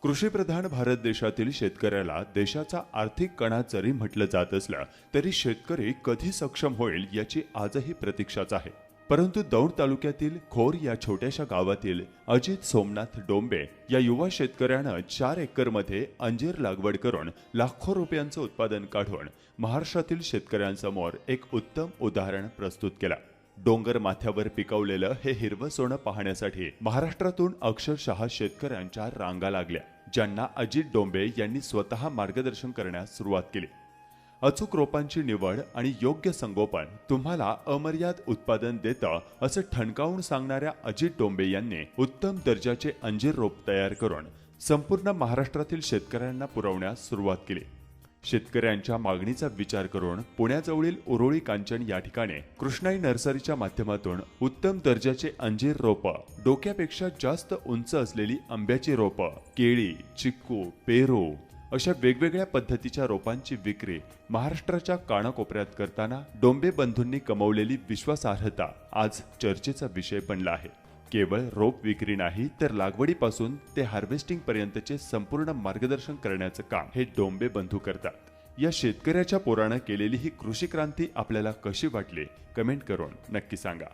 कृषीप्रधान भारत देशातील शेतकऱ्याला देशाचा आर्थिक कणा जरी म्हटलं जात असलं तरी शेतकरी कधी सक्षम होईल याची आजही प्रतीक्षाच आहे। परंतु दौंड तालुक्यातील खोर या छोट्याशा गावातील अजित सोमनाथ डोंबे या युवा शेतकऱ्यानं 4 एकरमध्ये अंजीर लागवड करून लाखो रुपयांचं उत्पादन काढून महाराष्ट्रातील शेतकऱ्यांसमोर एक उत्तम उदाहरण प्रस्तुत केलं। डोंगर माथ्यावर पिकवलेलं हे हिरवं सोनं पाहण्यासाठी महाराष्ट्रातून अक्षरशः शेतकऱ्यांच्या रांगा लागल्या, ज्यांना अजित डोंबे यांनी स्वतः मार्गदर्शन करण्यास सुरुवात केली। अचूक रोपांची निवड आणि योग्य संगोपन तुम्हाला अमर्याद उत्पादन देतं असं ठणकावून सांगणाऱ्या अजित डोंबे यांनी उत्तम दर्जाचे अंजीर रोप तयार करून संपूर्ण महाराष्ट्रातील शेतकऱ्यांना पुरवण्यास सुरुवात केली। शेतकऱ्यांच्या मागणीचा विचार करून पुण्याजवळील उरोळी कांचन या ठिकाणी कृष्णाई नर्सरीच्या माध्यमातून उत्तम दर्जाचे अंजीर रोप, डोक्यापेक्षा जास्त उंच असलेली आंब्याची रोप, केळी, चिक्कू, पेरू अशा वेगवेगळ्या पद्धतीच्या रोपांची विक्री महाराष्ट्राच्या कानाकोपऱ्यात करताना डोंबे बंधूंनी कमवलेली विश्वासार्हता आज चर्चेचा विषय बनला आहे। केवळ रोप विक्री नाही तर लागवडीपासून ते हार्वेस्टिंग पर्यंतचे संपूर्ण मार्गदर्शन करण्याचं काम हे डोंबे बंधू करतात। या शेतकऱ्याच्या पोरानं केलेली ही कृषी क्रांती आपल्याला कशी वाटली कमेंट करून नक्की सांगा।